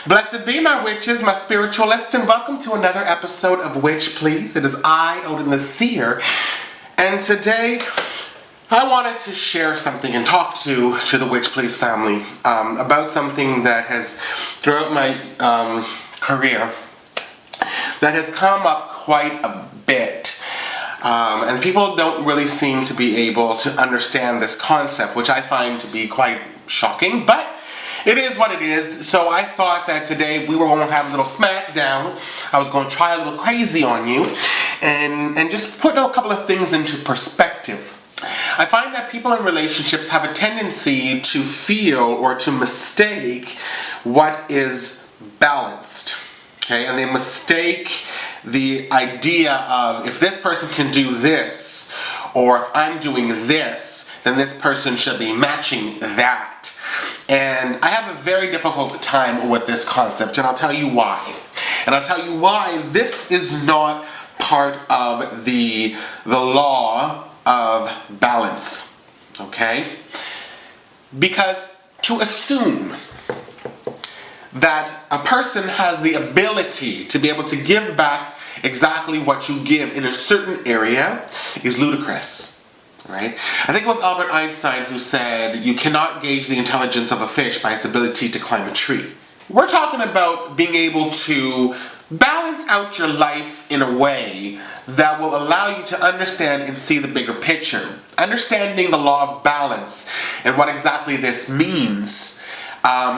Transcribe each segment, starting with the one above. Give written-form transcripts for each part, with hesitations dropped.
Blessed be my witches, my spiritualists, and welcome to another episode of Witch Please. It is I, Odin the Seer, and today I wanted to share something and talk to the Witch Please family about something that has, throughout my career, that has come up quite a bit. And people don't really seem to be able to understand this concept, which I find to be quite shocking, but it is what it is. So I thought that today we were going to have a little smackdown. I was going to try a little crazy on you and just put a couple of things into perspective. I find that people in relationships have a tendency to feel or to mistake what is balanced. Okay, and they mistake the idea of if this person can do this, or if I'm doing this, then this person should be matching that. And I have a very difficult time with this concept, and I'll tell you why. And I'll tell you why this is not part of the law of balance, okay? Because to assume that a person has the ability to be able to give back exactly what you give in a certain area is ludicrous. Right? I think it was Albert Einstein who said, you cannot gauge the intelligence of a fish by its ability to climb a tree. We're talking about being able to balance out your life in a way that will allow you to understand and see the bigger picture. Understanding the law of balance and what exactly this means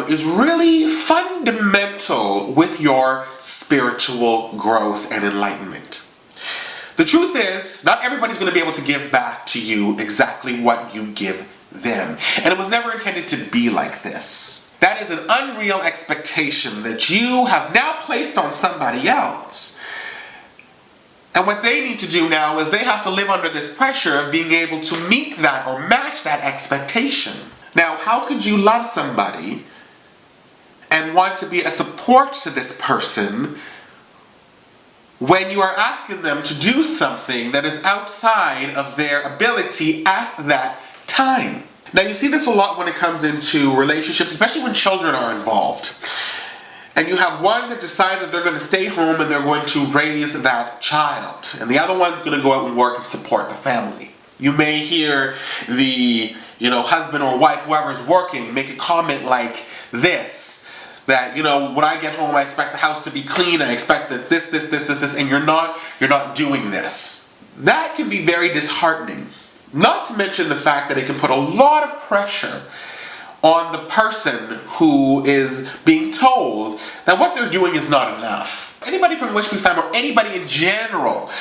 is really fundamental with your spiritual growth and enlightenment. The truth is, not everybody's going to be able to give back to you exactly what you give them. And it was never intended to be like this. That is an unreal expectation that you have now placed on somebody else. And what they need to do now is they have to live under this pressure of being able to meet that or match that expectation. Now, how could you love somebody and want to be a support to this person when you are asking them to do something that is outside of their ability at that time? Now, you see this a lot when it comes into relationships, especially when children are involved. And you have one that decides that they're going to stay home and they're going to raise that child. And the other one's going to go out and work and support the family. You may hear the husband or wife, whoever's working, make a comment like this. That, when I get home, I expect the house to be clean, I expect that this, and you're not doing this. That can be very disheartening. Not to mention the fact that it can put a lot of pressure on the person who is being told that what they're doing is not enough. Anybody from the Witch Please family, or anybody in general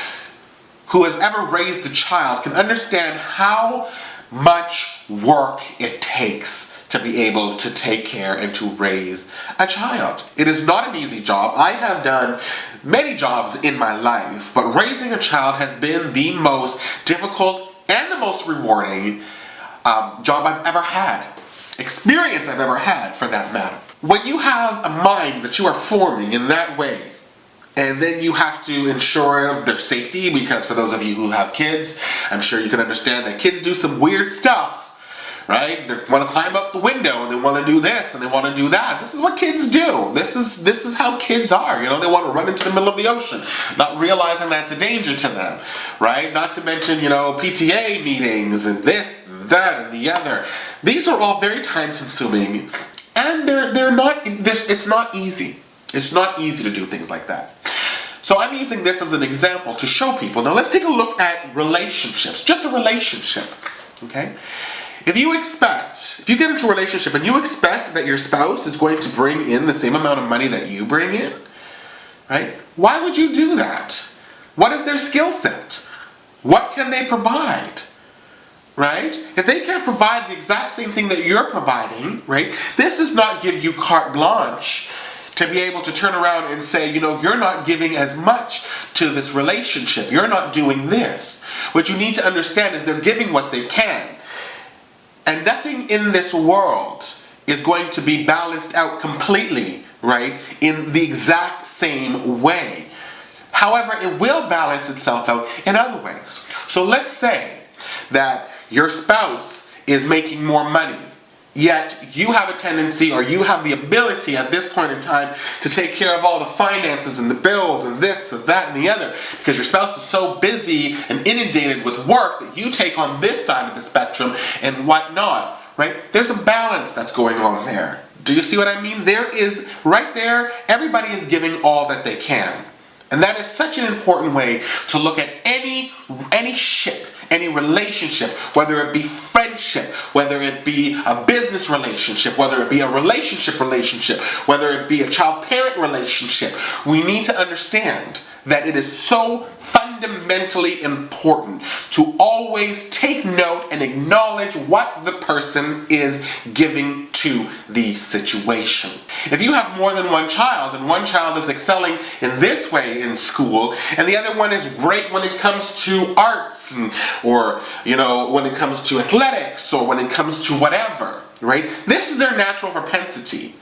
who has ever raised a child can understand how much work it takes to be able to take care and to raise a child. It is not an easy job. I have done many jobs in my life, but raising a child has been the most difficult and the most rewarding job I've ever had. Experience I've ever had, for that matter. When you have a mind that you are forming in that way, and then you have to ensure their safety, because for those of you who have kids, I'm sure you can understand that kids do some weird stuff. Right? They want to climb up the window and they want to do this and they want to do that. This is what kids do. This is how kids are. They want to run into the middle of the ocean, not realizing that's a danger to them. Right? Not to mention, PTA meetings and this, that, and the other. These are all very time consuming, and they're not. It's not easy. It's not easy to do things like that. So I'm using this as an example to show people. Now let's take a look at relationships. Just a relationship. Okay? If you get into a relationship and you expect that your spouse is going to bring in the same amount of money that you bring in, right? Why would you do that? What is their skill set? What can they provide? Right? If they can't provide the exact same thing that you're providing, right? This does not give you carte blanche to be able to turn around and say, you're not giving as much to this relationship. You're not doing this. What you need to understand is they're giving what they can. And nothing in this world is going to be balanced out completely, right, in the exact same way. However, it will balance itself out in other ways. So let's say that your spouse is making more money Yet you have a tendency, or you have the ability at this point in time, to take care of all the finances and the bills and this and that and the other, because your spouse is so busy and inundated with work that you take on this side of the spectrum and whatnot, right? There's a balance that's going on there. Do you see what I mean? There is, right there, everybody is giving all that they can. And that is such an important way to look at any ship, any relationship, whether it be friendship, whether it be a business relationship, whether it be a relationship, whether it be a child-parent relationship. We need to understand that it is so fundamentally important to always take note and acknowledge what the person is giving to the situation. If you have more than one child, and one child is excelling in this way in school, and the other one is great when it comes to arts, or when it comes to athletics, or when it comes to whatever, right? This is their natural propensity.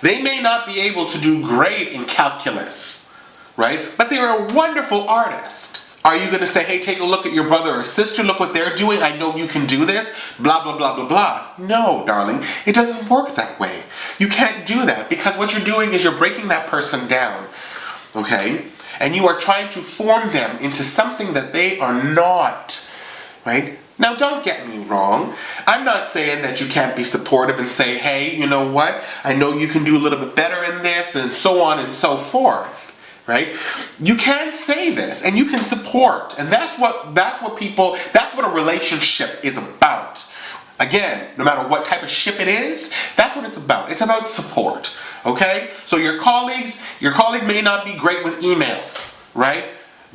They may not be able to do great in calculus, right? But they're a wonderful artist. Are you going to say, hey, take a look at your brother or sister, look what they're doing, I know you can do this, blah, blah, blah, blah, blah. No, darling, it doesn't work that way. You can't do that, because what you're doing is you're breaking that person down, okay? And you are trying to form them into something that they are not, right? Now, don't get me wrong. I'm not saying that you can't be supportive and say, hey, you know what? I know you can do a little bit better in this, and so on and so forth. Right? You can say this, and you can support, and that's what a relationship is about. Again, no matter what type of ship it is, that's what it's about. It's about support. Okay? So your colleague may not be great with emails, right?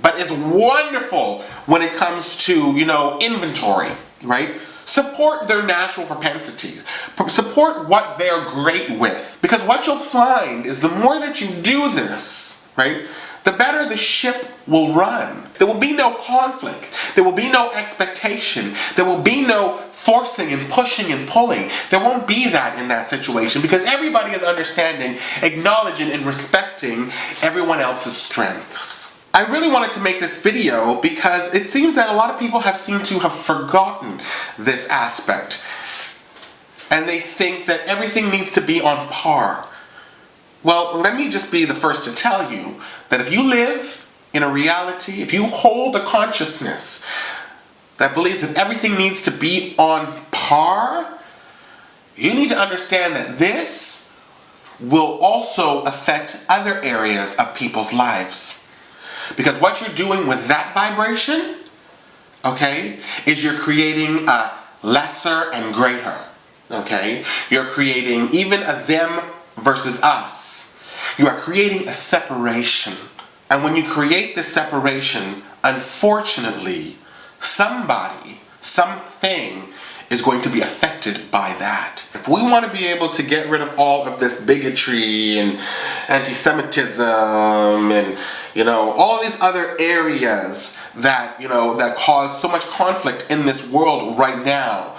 But is wonderful when it comes to, inventory, right? Support their natural propensities. Support what they're great with. Because what you'll find is the more that you do this, right, the better the ship will run. There will be no conflict. There will be no expectation. There will be no forcing and pushing and pulling. There won't be that in that situation, because everybody is understanding, acknowledging, and respecting everyone else's strengths. I really wanted to make this video because it seems that a lot of people seem to have forgotten this aspect. And they think that everything needs to be on par. Well, let me just be the first to tell you that if you live in a reality, if you hold a consciousness that believes that everything needs to be on par, you need to understand that this will also affect other areas of people's lives. Because what you're doing with that vibration, okay, is you're creating a lesser and greater, okay? You're creating even a them versus us. You are creating a separation. And when you create this separation, unfortunately, somebody, something is going to be affected by that. If we want to be able to get rid of all of this bigotry and anti-Semitism and, all these other areas that, that cause so much conflict in this world right now,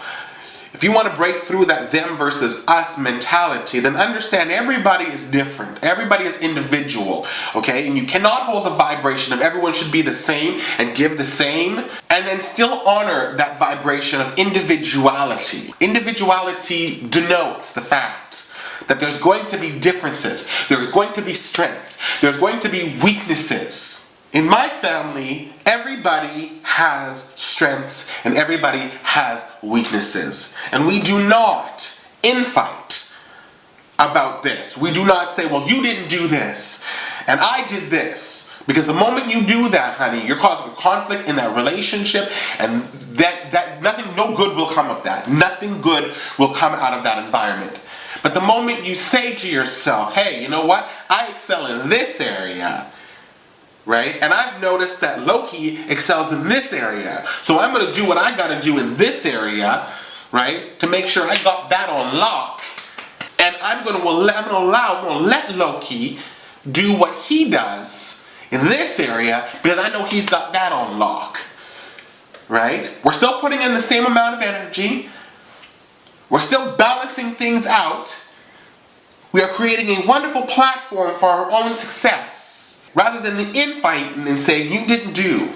if you want to break through that them versus us mentality, then understand everybody is different. Everybody is individual, okay? And you cannot hold the vibration of everyone should be the same and give the same, and then still honor that vibration of individuality. Individuality denotes the fact that there's going to be differences, there's going to be strengths, there's going to be weaknesses. In my family, everybody has strengths and everybody has weaknesses. And we do not infight about this. We do not say, well, you didn't do this and I did this. Because the moment you do that, honey, you're causing conflict in that relationship, and no good will come of that. Nothing good will come out of that environment. But the moment you say to yourself, hey, you know what? I excel in this area. Right? And I've noticed that Loki excels in this area. So I'm going to do what I got to do in this area, right? To make sure I got that on lock. And I'm going to let Loki do what he does in this area because I know he's got that on lock. Right? We're still putting in the same amount of energy. We're still balancing things out. We are creating a wonderful platform for our own success. Rather than the infighting and saying, you didn't do,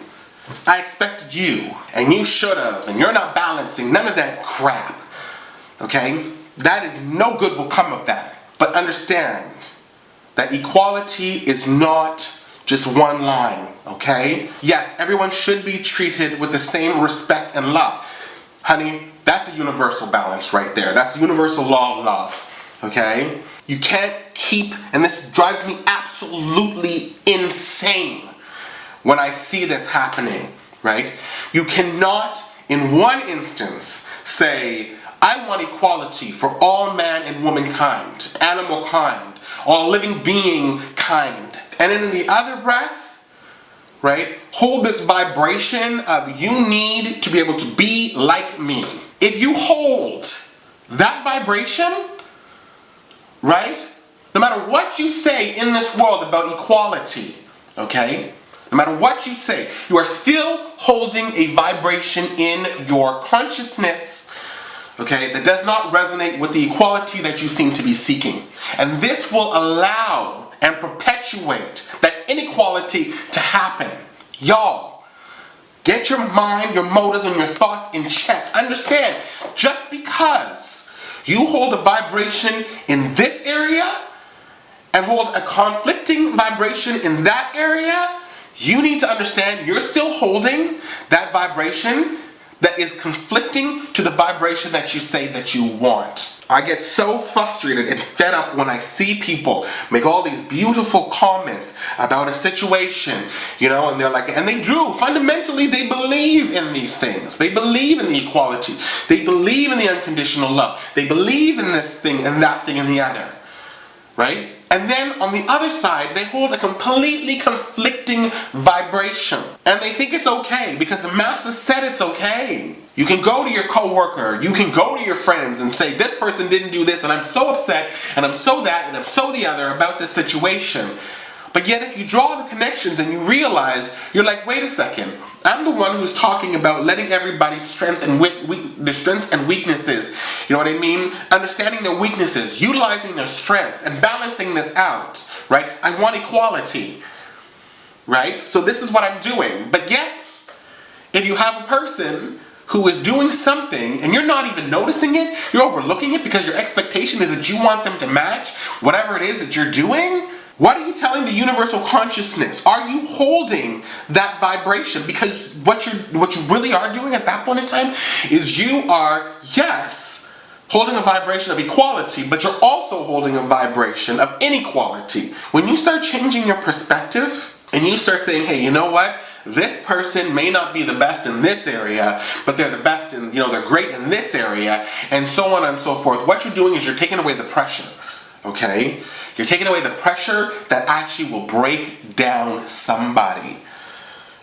I expected you, and you should have, and you're not balancing, none of that crap, okay? That is no good will come of that. But understand that equality is not just one line, okay? Yes, everyone should be treated with the same respect and love. Honey, that's a universal balance right there. That's the universal law of love, okay? You can't keep, and this drives me absolutely insane when I see this happening, right? You cannot, in one instance, say, I want equality for all man and womankind, animal kind, all living being kind. And then in the other breath, right, hold this vibration of you need to be able to be like me. If you hold that vibration, right, no matter what you say in this world about equality, okay, no matter what you say, you are still holding a vibration in your consciousness, okay, that does not resonate with the equality that you seem to be seeking. And this will allow and perpetuate that inequality to happen. Y'all, get your mind, your motives, and your thoughts in check. Understand, just because you hold a vibration in this area and hold a conflicting vibration in that area, you need to understand you're still holding that vibration that is conflicting to the vibration that you say that you want. I get so frustrated and fed up when I see people make all these beautiful comments about a situation, you know, and they're like, and they do, fundamentally they believe in these things. They believe in the equality. They believe in the unconditional love. They believe in this thing and that thing and the other, right? And then on the other side, they hold a completely conflicting vibration. And they think it's okay because the master said it's okay. You can go to your coworker, you can go to your friends and say, this person didn't do this and I'm so upset and I'm so that and I'm so the other about this situation. But yet if you draw the connections and you realize, you're like, wait a second, I'm the one who's talking about letting everybody's strength and their strengths and weaknesses, you know what I mean? Understanding their weaknesses, utilizing their strengths and balancing this out, right? I want equality, right? So this is what I'm doing. But yet, if you have a person who is doing something and you're not even noticing it, you're overlooking it because your expectation is that you want them to match whatever it is that you're doing, what are you telling the universal consciousness? Are you holding that vibration? Because what you really are doing at that point in time is you are, yes, holding a vibration of equality, but you're also holding a vibration of inequality. When you start changing your perspective and you start saying, hey, you know what? This person may not be the best in this area, but they're the best in, they're great in this area, and so on and so forth. What you're doing is you're taking away the pressure, okay? You're taking away the pressure that actually will break down somebody,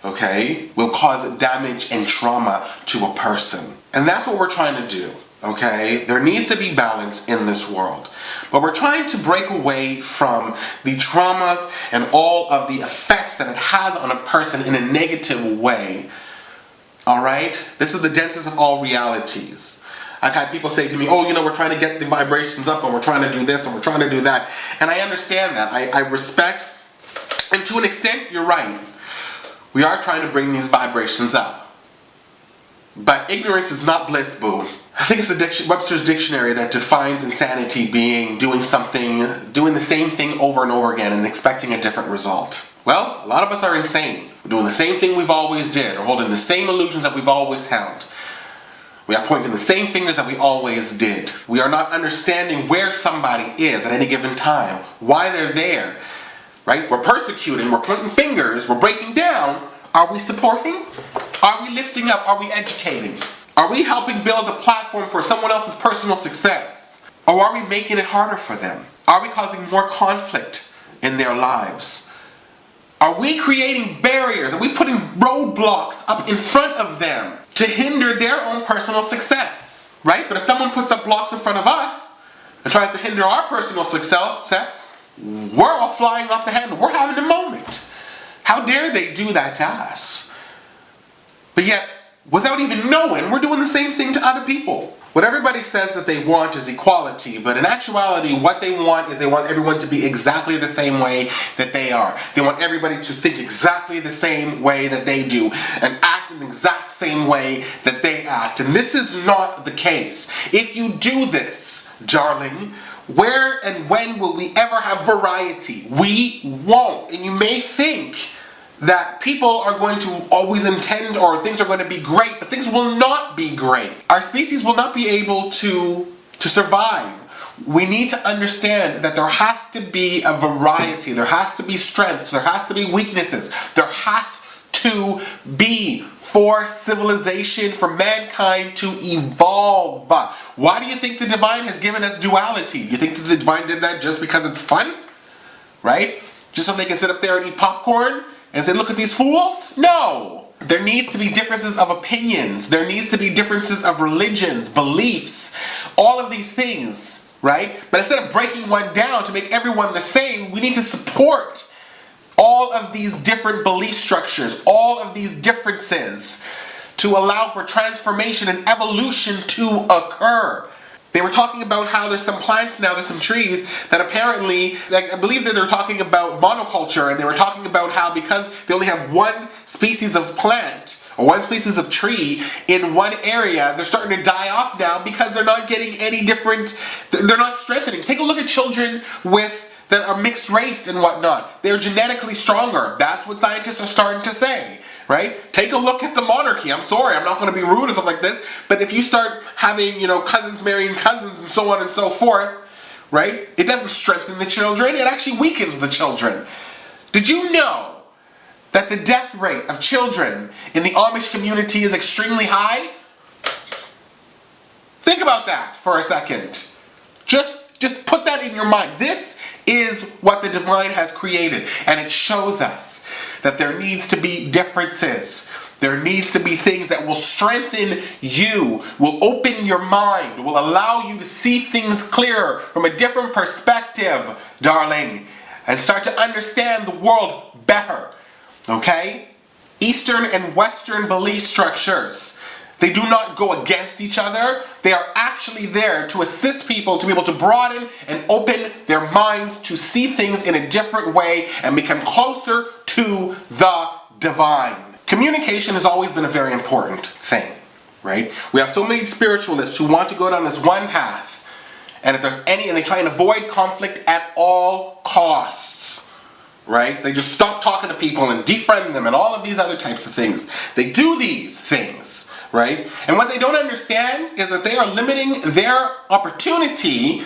okay? Will cause damage and trauma to a person. And that's what we're trying to do, okay? There needs to be balance in this world. But we're trying to break away from the traumas and all of the effects that it has on a person in a negative way, all right? This is the densest of all realities. I've had people say to me, oh, we're trying to get the vibrations up and we're trying to do this and we're trying to do that. And I understand that. I respect, and to an extent, you're right. We are trying to bring these vibrations up. But ignorance is not bliss, boo. I think it's Webster's dictionary that defines insanity being doing the same thing over and over again and expecting a different result. Well, a lot of us are insane. We're doing the same thing we've always did, or holding the same illusions that we've always held. We are pointing the same fingers that we always did. We are not understanding where somebody is at any given time, why they're there, right? We're persecuting, we're pointing fingers, we're breaking down. Are we supporting? Are we lifting up? Are we educating? Are we helping build a platform for someone else's personal success? Or are we making it harder for them? Are we causing more conflict in their lives? Are we creating barriers? Are we putting roadblocks up in front of them to hinder their own personal success, right? But if someone puts up blocks in front of us and tries to hinder our personal success, we're all flying off the handle. We're having a moment. How dare they do that to us? But yet, without even knowing, we're doing the same thing to other people. What everybody says that they want is equality, but in actuality, what they want is they want everyone to be exactly the same way that they are. They want everybody to think exactly the same way that they do and act in the exact same way that they act. And this is not the case. If you do this, darling, where and when will we ever have variety? We won't. And you may think that people are going to always intend, or things are going to be great, but things will not be great. Our species will not be able to survive. We need to understand that there has to be a variety, there has to be strengths, there has to be weaknesses, there has to be for civilization, for mankind to evolve. Why do you think the divine has given us duality? Do you think that the divine did that just because it's fun? Right? Just so they can sit up there and eat popcorn and say, look at these fools? No! There needs to be differences of opinions. There needs to be differences of religions, beliefs, all of these things, right? But instead of breaking one down to make everyone the same, we need to support all of these different belief structures, all of these differences, to allow for transformation and evolution to occur. They were talking about how there's some plants now, there's some trees that apparently, like I believe that they were talking about monoculture, and they were talking about how because they only have one species of plant or one species of tree in one area, they're starting to die off now because they're not getting any different, they're not strengthening. Take a look at children that are mixed race and whatnot. They're genetically stronger. That's what scientists are starting to say. Right? Take a look at the monarchy. I'm sorry, I'm not going to be rude or something like this, but if you start having, cousins marrying cousins and so on and so forth, right? It doesn't strengthen the children, it actually weakens the children. Did you know that the death rate of children in the Amish community is extremely high? Think about that for a second. Just put that in your mind. This is what the divine has created, and it shows us that there needs to be differences. There needs to be things that will strengthen you, will open your mind, will allow you to see things clearer from a different perspective, darling, and start to understand the world better, okay? Eastern and Western belief structures, they do not go against each other. They are actually there to assist people to be able to broaden and open their minds to see things in a different way and become closer to the divine. Communication has always been a very important thing, right? We have so many spiritualists who want to go down this one path, and if there's any, and they try and avoid conflict at all costs, right? They just stop talking to people and defriend them and all of these other types of things. They do these things, right? And what they don't understand is that they are limiting their opportunity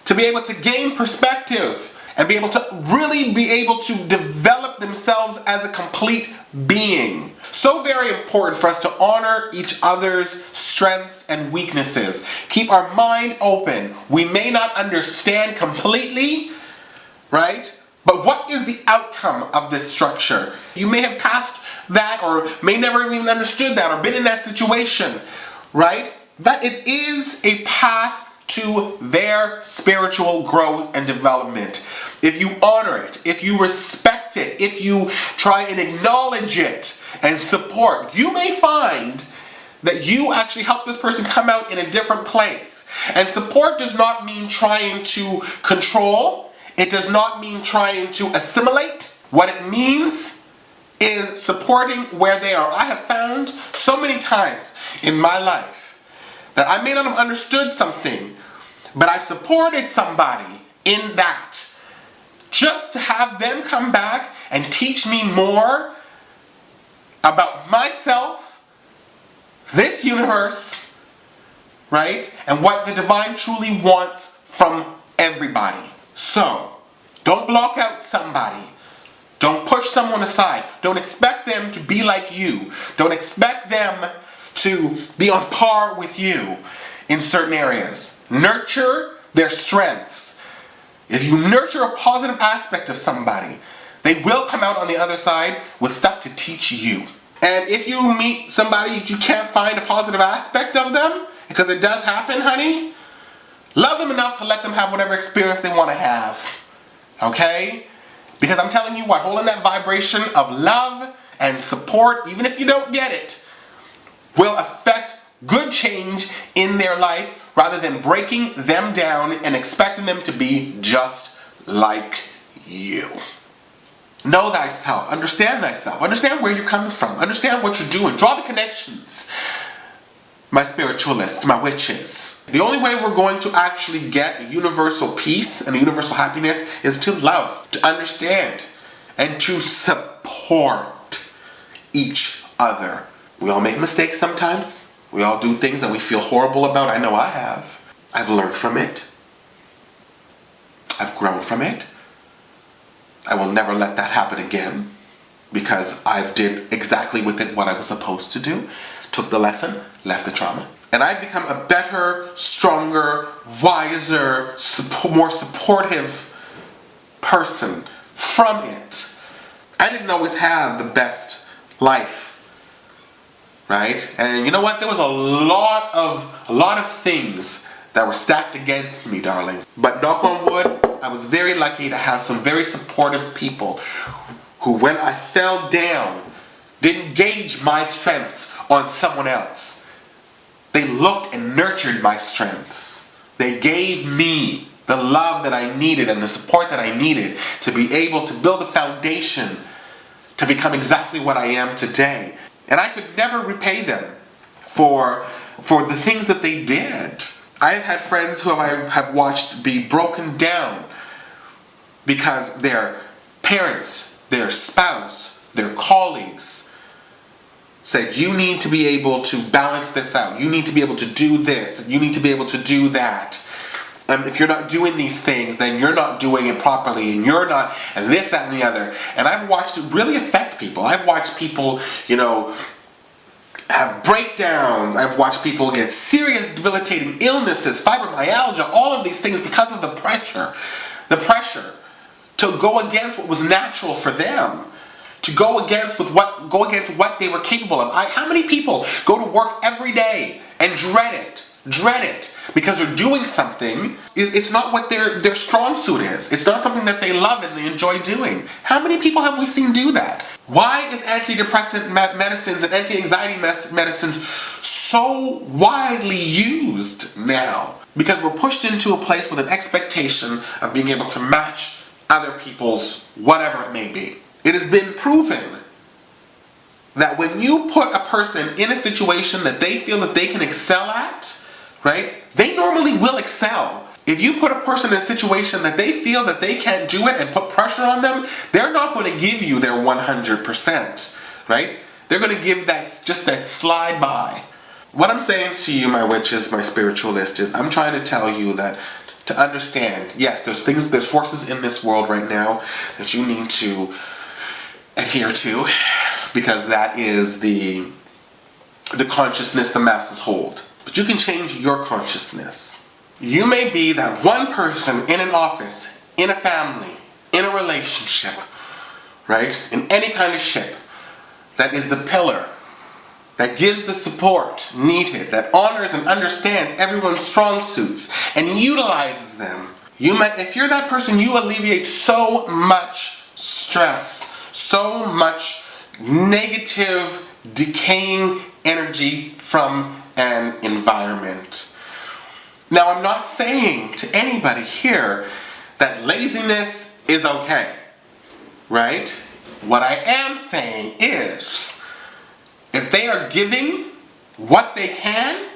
to be able to gain perspective and be able to really be able to develop themselves as a complete being. So very important for us to honor each other's strengths and weaknesses. Keep our mind open. We may not understand completely, right? But what is the outcome of this structure? You may have passed that, or may never even understood that, or been in that situation, right? But it is a path to their spiritual growth and development. If you honor it, if you respect it, if you try and acknowledge it and support, you may find that you actually help this person come out in a different place. And support does not mean trying to control. It does not mean trying to assimilate. What it means is supporting where they are. I have found so many times in my life that I may not have understood something, but I supported somebody in that, just to have them come back and teach me more about myself, this universe, right? And what the divine truly wants from everybody. So, don't block out somebody. Don't push someone aside. Don't expect them to be like you. Don't expect them to be on par with you in certain areas. Nurture their strengths. If you nurture a positive aspect of somebody, they will come out on the other side with stuff to teach you. And if you meet somebody that you can't find a positive aspect of them, because it does happen, honey, love them enough to let them have whatever experience they want to have. Okay? Because I'm telling you what, holding that vibration of love and support, even if you don't get it, will affect good change in their life rather than breaking them down and expecting them to be just like you. Know thyself. Understand thyself. Understand where you're coming from. Understand what you're doing. Draw the connections. My spiritualists, my witches. The only way we're going to actually get a universal peace and a universal happiness is to love, to understand, and to support each other. We all make mistakes sometimes. We all do things that we feel horrible about. I know I have. I've learned from it. I've grown from it. I will never let that happen again because I've did exactly with it what I was supposed to do. Took the lesson, left the trauma. And I've become a better, stronger, wiser, more supportive person from it. I didn't always have the best life, right? And you know what? There was a lot of things that were stacked against me, darling. But knock on wood, I was very lucky to have some very supportive people who, when I fell down, didn't gauge my strengths on someone else. They looked and nurtured my strengths. They gave me the love that I needed and the support that I needed to be able to build a foundation to become exactly what I am today. And I could never repay them for the things that they did. I have had friends who I have watched be broken down because their parents, their spouse, their colleagues said, you need to be able to balance this out. You need to be able to do this. You need to be able to do that. If you're not doing these things, then you're not doing it properly, and you're not, and this, that, and the other. And I've watched it really affect people. I've watched people, have breakdowns. I've watched people get serious debilitating illnesses, fibromyalgia, all of these things because of the pressure. The pressure to go against what was natural for them. To go against what they were capable of. How many people go to work every day and dread it, because they're doing something, it's not what their strong suit is. It's not something that they love and they enjoy doing. How many people have we seen do that? Why is antidepressant medicines and anti-anxiety medicines so widely used now? Because we're pushed into a place with an expectation of being able to match other people's whatever it may be. It has been proven that when you put a person in a situation that they feel that they can excel at, right, they normally will excel. If you put a person in a situation that they feel that they can't do it and put pressure on them, they're not going to give you their 100%, right? They're going to give that slide by. What I'm saying to you, my witches, my spiritualist, is I'm trying to tell you that to understand, yes, there's forces in this world right now that you need to adhere to, because that is the consciousness the masses hold. But you can change your consciousness. You may be that one person in an office, in a family, in a relationship, right? In any kind of ship, that is the pillar, that gives the support needed, that honors and understands everyone's strong suits and utilizes them. If you're that person, you alleviate so much stress, so much negative, decaying energy from an environment. Now, I'm not saying to anybody here that laziness is okay, right? What I am saying is, if they are giving what they can,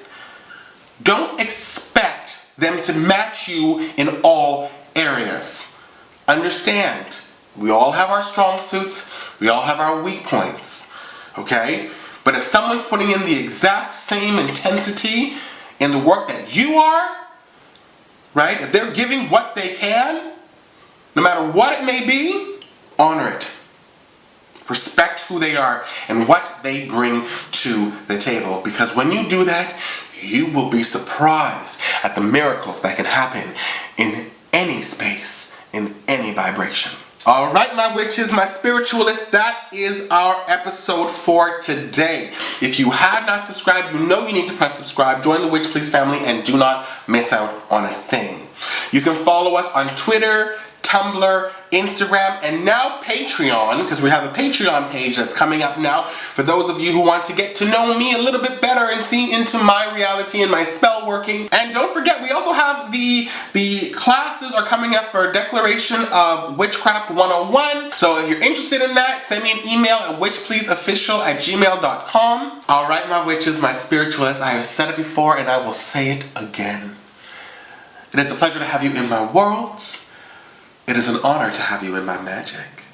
don't expect them to match you in all areas. Understand, we all have our strong suits, we all have our weak points, okay? But if someone's putting in the exact same intensity in the work that you are, right? If they're giving what they can, no matter what it may be, honor it. Respect who they are and what they bring to the table. Because when you do that, you will be surprised at the miracles that can happen in any space, in any vibration. All right, my witches, my spiritualists, that is our episode for today. If you have not subscribed, you know you need to press subscribe, join the Witch Please family, and do not miss out on a thing. You can follow us on Twitter, Tumblr, Instagram, and now Patreon, because we have a Patreon page that's coming up now for those of you who want to get to know me a little bit better and see into my reality and my spell working. And don't forget, we also have the classes are coming up for Declaration of Witchcraft 101. So if you're interested in that, send me an email at witchpleaseofficial@gmail.com. All right, my witches, my spiritualists, I have said it before and I will say it again. It is a pleasure to have you in my worlds. It is an honor to have you in my magic.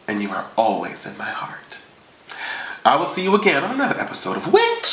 And you are always in my heart. I will see you again on another episode of Witch